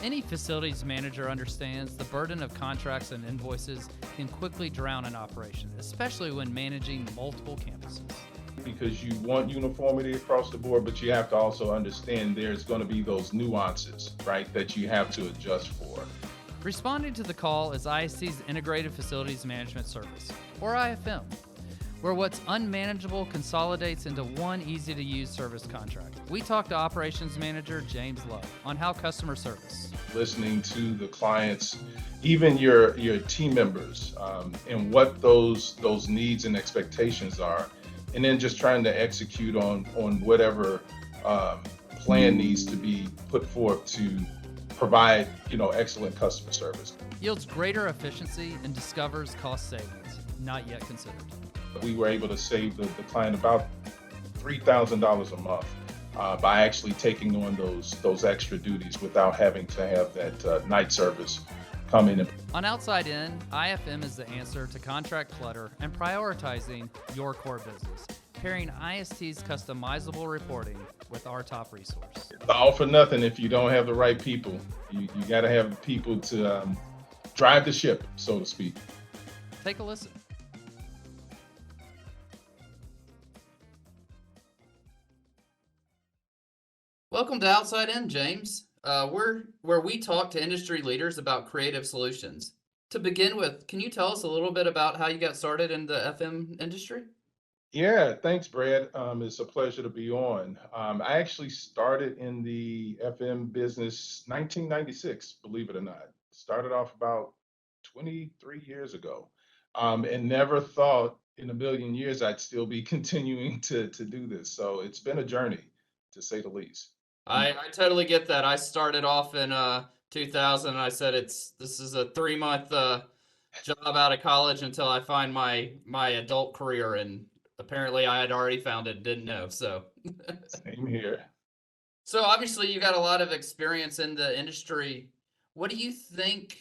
Any facilities manager understands the burden of contracts and invoices can quickly drown an operation, especially when managing multiple campuses. Because you want uniformity across the board, but you have to also understand there's going to be those nuances, right, that you have to adjust for. Responding to the call is IST's Integrated Facilities Management Service, or IFM, where what's unmanageable consolidates into one easy-to-use service contract. We talked to Operations Manager James Love on how customer service, Listening to the clients, even your team members, and what those needs and expectations are, and then just trying to execute on whatever plan needs to be put forth to provide excellent customer service. yields greater efficiency and discovers cost savings not yet considered. We were able to save the client about $3,000 a month by actually taking on those extra duties without having to have that night service come in. On Outside In, IFM is the answer to contract clutter and prioritizing your core business, pairing IST's customizable reporting with our top resource. It's all for nothing if you don't have the right people. You got to have the people to drive the ship, so to speak. Take a listen. Welcome to Outside In, James. We're where we talk to industry leaders about creative solutions. To begin with, can you tell us a little bit about how you got started in the FM industry? Yeah, thanks, Brad. It's a pleasure to be on. I actually started in the FM business 1996, believe it or not. Started off about 23 years ago, and never thought in a million years I'd still be continuing to do this. So it's been a journey, to say the least. I totally get that. I started off in 2000 and I said this is a 3 month job out of college until I find my adult career, and apparently I had already found it, didn't know. Same here. So obviously you got a lot of experience in the industry. What do you think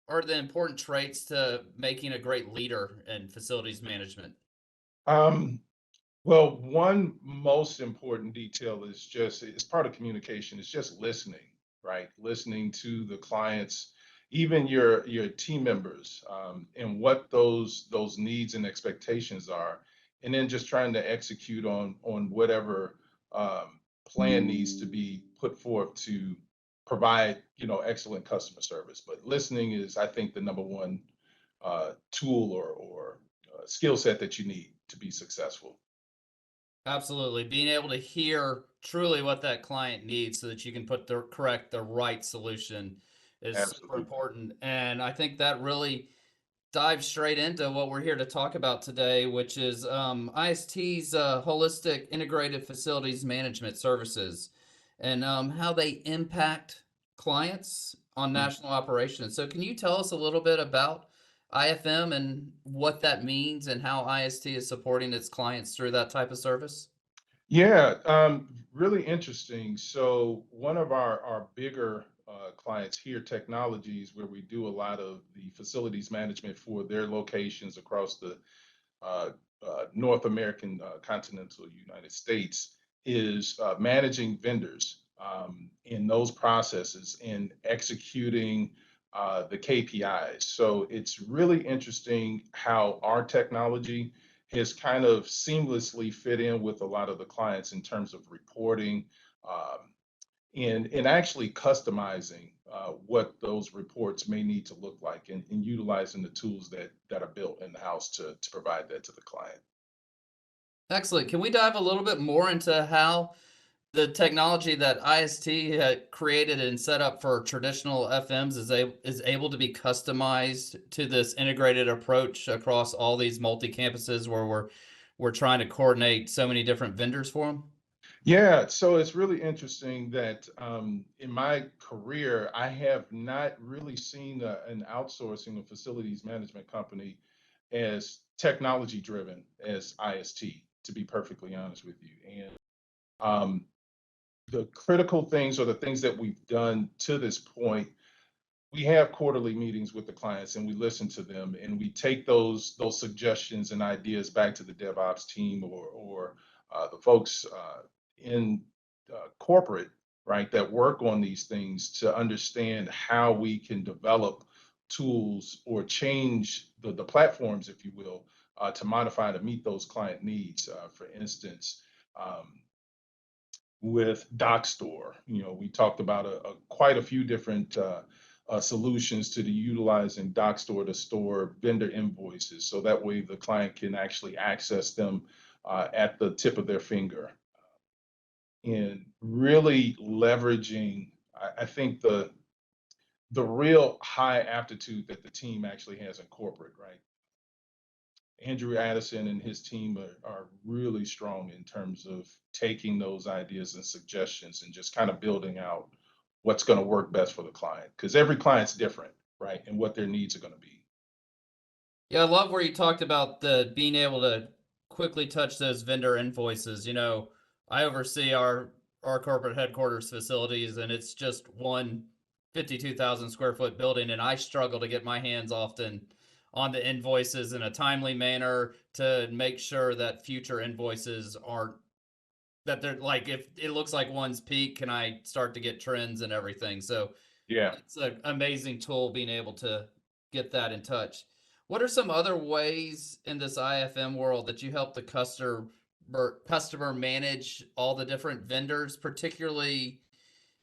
are the important traits to making a great leader in facilities management? Um, Well, one most important detail is just it's part of communication. It's just listening, right? Listening to the clients, even your team members, and what those needs and expectations are, and then just trying to execute on whatever plan needs to be put forth to provide excellent customer service. But listening is, I think, the number one tool or skill set that you need to be successful. Absolutely. Being able to hear truly what that client needs so that you can put the right solution is super Absolutely. important. And I think that really dives straight into what we're here to talk about today, which is IST's holistic integrated facilities management services and how they impact clients on national operations. So, can you tell us a little bit about IFM and what that means and how IST is supporting its clients through that type of service? Yeah, really interesting. So one of our bigger clients here, Technologies, where we do a lot of the facilities management for their locations across the uh, North American continental United States, is managing vendors in those processes and executing the KPIs. So it's really interesting how our technology has kind of seamlessly fit in with a lot of the clients in terms of reporting and actually customizing what those reports may need to look like and utilizing the tools that are built in the house to provide that to the client. Excellent. Can we dive a little bit more into how the technology that IST had created and set up for traditional FMs is able to be customized to this integrated approach across all these multi campuses where we're trying to coordinate so many different vendors for them? Yeah, so it's really interesting that in my career, I have not really seen an outsourcing of facilities management company as technology driven as IST, to be perfectly honest with you. And um, the critical things or the things that we've done to this point, we have quarterly meetings with the clients and we listen to them and we take those suggestions and ideas back to the DevOps team or the folks in corporate, right, that work on these things to understand how we can develop tools or change the platforms, if you will, to modify to meet those client needs. For instance, um, with DocStore, we talked about quite a few different solutions to the utilizing DocStore to store vendor invoices, so that way the client can actually access them at the tip of their finger. And really leveraging, I think the real high aptitude that the team actually has in corporate, right? Andrew Addison and his team are really strong in terms of taking those ideas and suggestions and just kind of building out what's going to work best for the client, because every client's different, right? And what their needs are going to be. Yeah, I love where you talked about the being able to quickly touch those vendor invoices. I oversee our corporate headquarters facilities, and it's just one 52,000 square foot building, and I struggle to get my hands often on the invoices in a timely manner to make sure that future invoices aren't that they're like, if it looks like one's peak, can I start to get trends and everything? So Yeah. it's an amazing tool being able to get that in touch. What are some other ways in this IFM world that you help the customer manage all the different vendors, particularly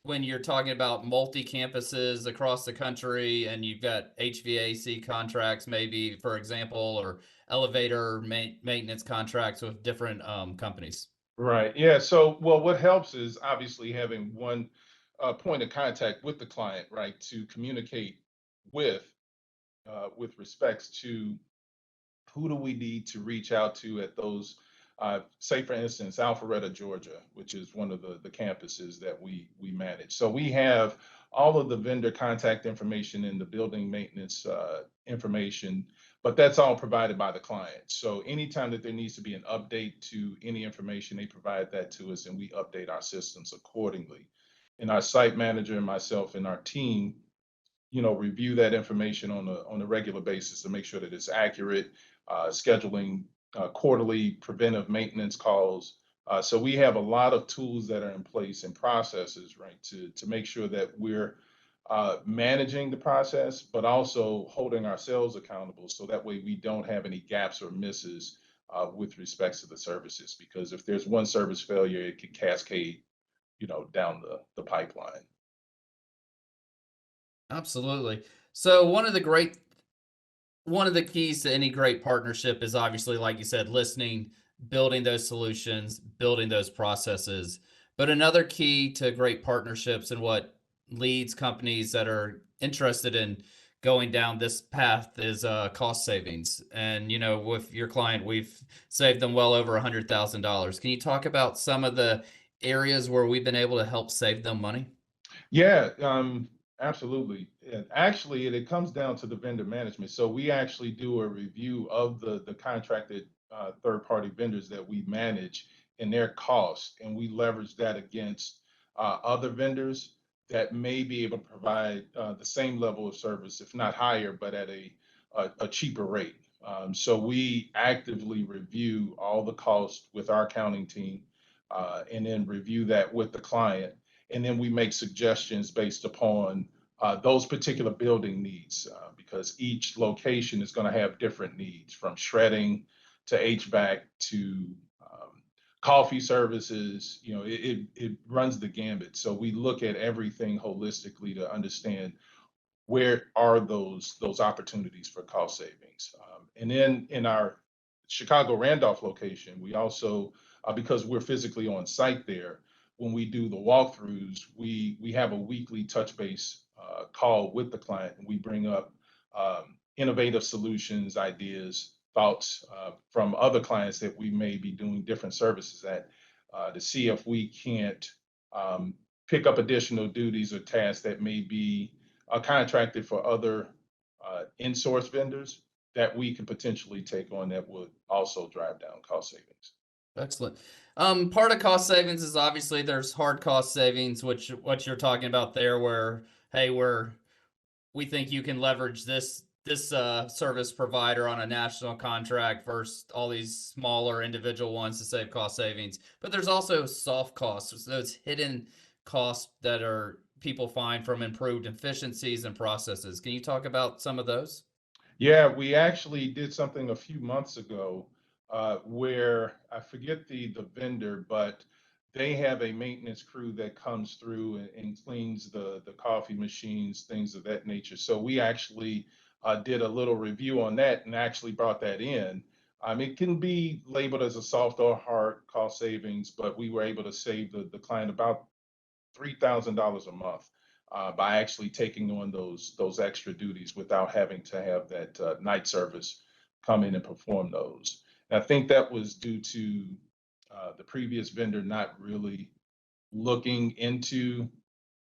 when you're talking about multi campuses across the country and you've got HVAC contracts, maybe for example, or elevator maintenance contracts with different companies? Right. Yeah. So, well, what helps is obviously having one point of contact with the client, right, to communicate with, with respects to who do we need to reach out to at those, say for instance, Alpharetta, Georgia, which is one of the campuses that we manage. So we have all of the vendor contact information and the building maintenance information, but that's all provided by the client. So anytime that there needs to be an update to any information, they provide that to us and we update our systems accordingly. And our site manager and myself and our team, review that information on a regular basis to make sure that it's accurate, scheduling quarterly preventive maintenance calls. So we have a lot of tools that are in place and processes, right, to make sure that we're managing the process, but also holding ourselves accountable. So that way we don't have any gaps or misses with respects to the services. Because if there's one service failure, it can cascade, down the pipeline. Absolutely. So one of the keys to any great partnership is obviously, like you said, listening, building those solutions, building those processes. But another key to great partnerships and what leads companies that are interested in going down this path is cost savings. And with your client, we've saved them well over $100,000. Can you talk about some of the areas where we've been able to help save them money? Yeah, absolutely. And actually, it comes down to the vendor management. So we actually do a review of the contracted third-party vendors that we manage and their costs, and we leverage that against other vendors that may be able to provide the same level of service, if not higher, but at a cheaper rate. So we actively review all the costs with our accounting team, and then review that with the client, and then we make suggestions based upon those particular building needs, because each location is going to have different needs, from shredding to HVAC to coffee services. It runs the gambit. So we look at everything holistically to understand where are those opportunities for cost savings. And then in our Chicago Randolph location, we also, because we're physically on site there, when we do the walkthroughs, we have a weekly touch base call with the client, and we bring up innovative solutions, ideas, thoughts from other clients that we may be doing different services at, to see if we can't um, pick up additional duties or tasks that may be contracted for other in-source vendors that we can potentially take on that would also drive down cost savings. Excellent. Part of cost savings is obviously there's hard cost savings, which what you're talking about there, where hey, we think you can leverage this service provider on a national contract versus all these smaller individual ones to save cost savings. But there's also soft costs, those hidden costs that are people find from improved efficiencies and processes. Can you talk about some of those? Yeah, we actually did something a few months ago where I forget the vendor, but they have a maintenance crew that comes through and cleans the coffee machines, things of that nature. So we actually did a little review on that and actually brought that in. It can be labeled as a soft or hard cost savings, but we were able to save the client about $3,000 a month by actually taking on those extra duties without having to have that night service come in and perform those. And I think that was due to the previous vendor not really looking into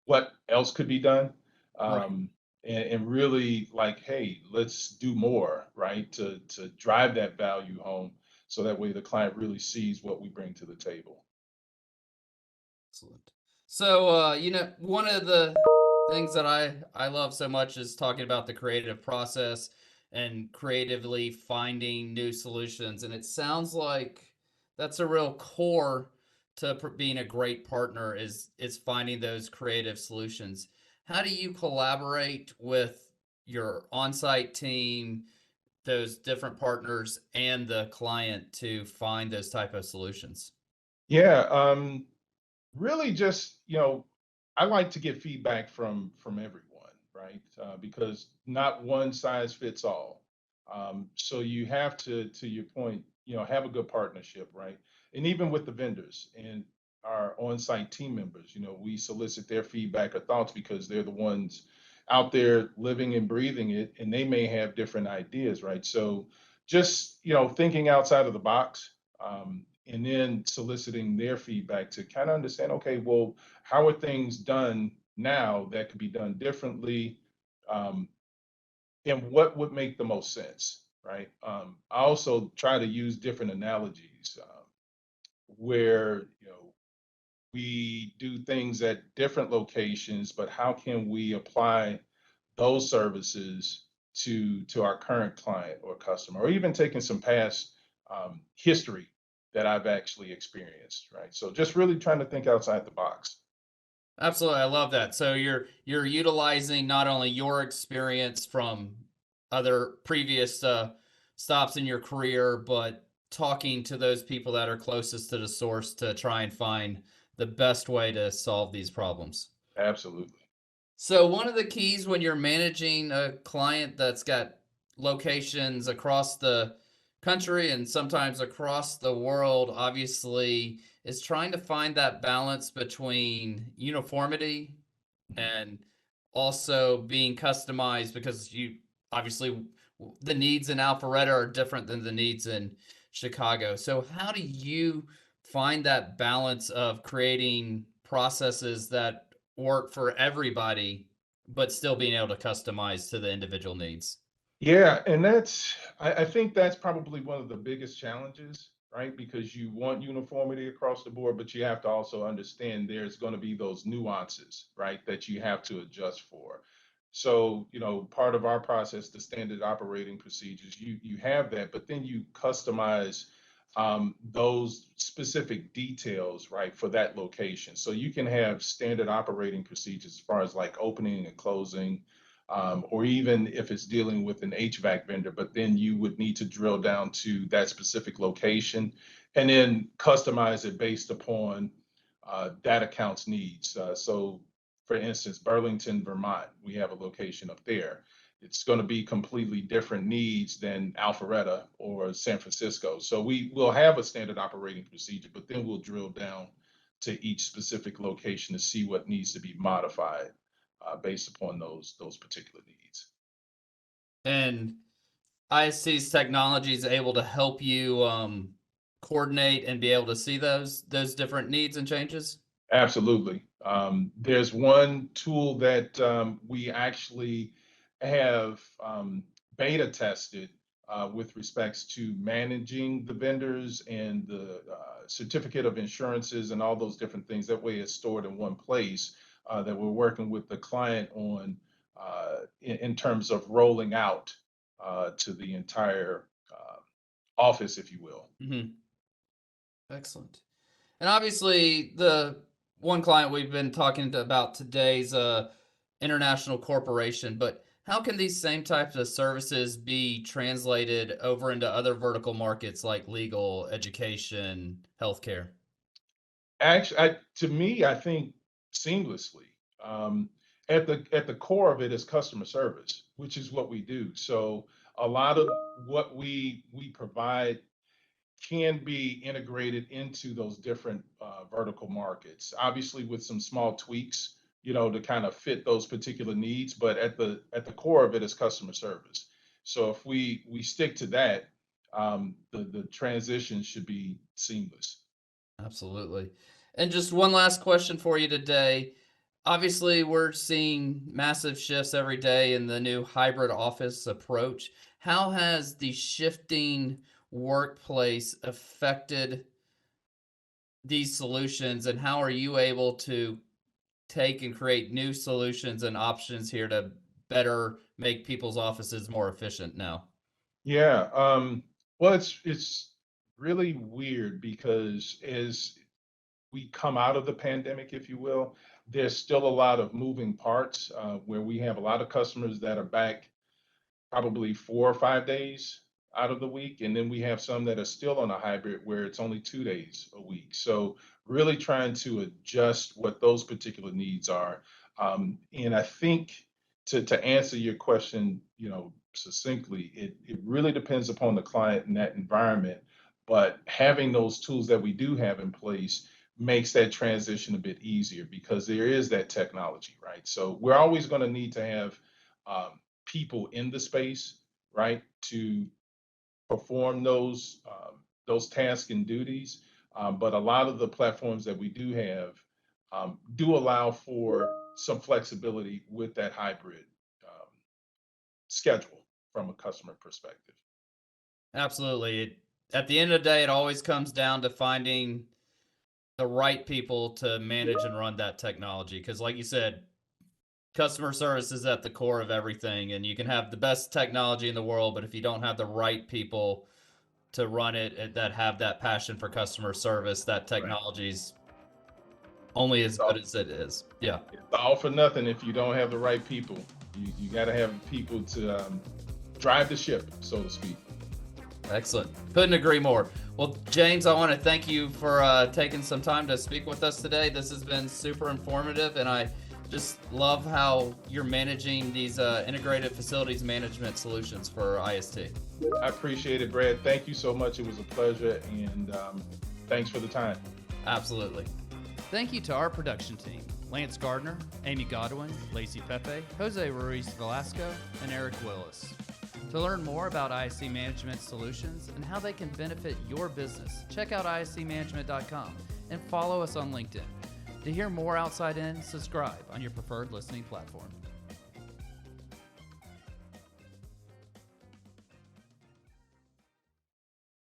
what else could be done, Right. um, and really like, hey, let's do more, right? To drive that value home, so that way the client really sees what we bring to the table. Excellent. So, one of the things that I love so much is talking about the creative process and creatively finding new solutions. And it sounds like that's a real core to being a great partner is finding those creative solutions. How do you collaborate with your on-site team, those different partners, and the client to find those type of solutions? Yeah, really just, I like to get feedback from everyone, right? Because not one size fits all. So you have to your point, have a good partnership, right? And even with the vendors and our on-site team members, we solicit their feedback or thoughts because they're the ones out there living and breathing it, and they may have different ideas, right? So just, thinking outside of the box, and then soliciting their feedback to kind of understand, okay, well, how are things done now that could be done differently, um, and what would make the most sense, right? I also try to use different analogies where we do things at different locations, but how can we apply those services to our current client or customer, or even taking some past history that I've actually experienced, right? So just really trying to think outside the box. Absolutely, I love that. So you're utilizing not only your experience from other previous stops in your career, but talking to those people that are closest to the source to try and find the best way to solve these problems. Absolutely. So one of the keys when you're managing a client that's got locations across the country and sometimes across the world, obviously, is trying to find that balance between uniformity Mhm. and also being customized because you obviously the needs in Alpharetta are different than the needs in Chicago. So how do you find that balance of creating processes that work for everybody but still being able to customize to the individual needs? Yeah, and I think that's probably one of the biggest challenges, right? Because you want uniformity across the board, but you have to also understand there's going to be those nuances, right, that you have to adjust for. So, part of our process, the standard operating procedures, you have that, but then you customize those specific details, right, for that location. So you can have standard operating procedures as far as like opening and closing, or even if it's dealing with an HVAC vendor, but then you would need to drill down to that specific location and then customize it based upon that account's needs. So, for instance, Burlington, Vermont, we have a location up there. It's going to be completely different needs than Alpharetta or San Francisco. So we will have a standard operating procedure, but then we'll drill down to each specific location to see what needs to be modified based upon those particular needs. And ISC's technology is able to help you coordinate and be able to see those different needs and changes. Absolutely. There's one tool that we actually have beta tested with respects to managing the vendors and the certificate of insurances and all those different things. That way it's stored in one place that we're working with the client on in terms of rolling out to the entire office, if you will. Mhm. Excellent. And obviously, the one client we've been talking about today's international corporation, but how can these same types of services be translated over into other vertical markets like legal, education, healthcare? Actually, to me, I think seamlessly. Um, at the core of it is customer service, which is what we do. So a lot of what we provide can be integrated into those different vertical markets. Obviously, with some small tweaks, to kind of fit those particular needs. But at the core of it is customer service. So if we stick to that, the transition should be seamless. Absolutely. And just one last question for you today. Obviously, we're seeing massive shifts every day in the new hybrid office approach. How has the shifting workplace affected these solutions, and how are you able to take and create new solutions and options here to better make people's offices more efficient now? Yeah. Well, it's really weird because as we come out of the pandemic, if you will, there's still a lot of moving parts where we have a lot of customers that are back probably 4 or 5 days out of the week. And then we have some that are still on a hybrid where it's only 2 days a week. So really trying to adjust what those particular needs are. And I think to answer your question, succinctly, it really depends upon the client and that environment. But having those tools that we do have in place makes that transition a bit easier because there is that technology, right? So we're always going to need to have people in the space, right, to perform those tasks and duties. But a lot of the platforms that we do have do allow for some flexibility with that hybrid um, schedule from a customer perspective. Absolutely. At the end of the day, it always comes down to finding the right people to manage and run that technology. Because, like you said, customer service is at the core of everything, and you can have the best technology in the world, but if you don't have the right people to run it that have that passion for customer service, that Right. technology's only as It's good all, as it is. Yeah. it's all for nothing if you don't have the right people. You got to have people to drive the ship, so to speak. Excellent. Couldn't agree more. Well, James, I want to thank you for taking some time to speak with us today. This has been super informative, and I just love how you're managing these integrated facilities management solutions for IST. I appreciate it, Brad. Thank you so much. It was a pleasure, and thanks for the time. Absolutely. Thank you to our production team, Lance Gardner, Amy Godwin, Lacey Pepe, Jose Ruiz Velasco, and Eric Willis. To learn more about ISC Management Solutions and how they can benefit your business, check out iscmanagement.com and follow us on LinkedIn. To hear more Outside In, subscribe on your preferred listening platform.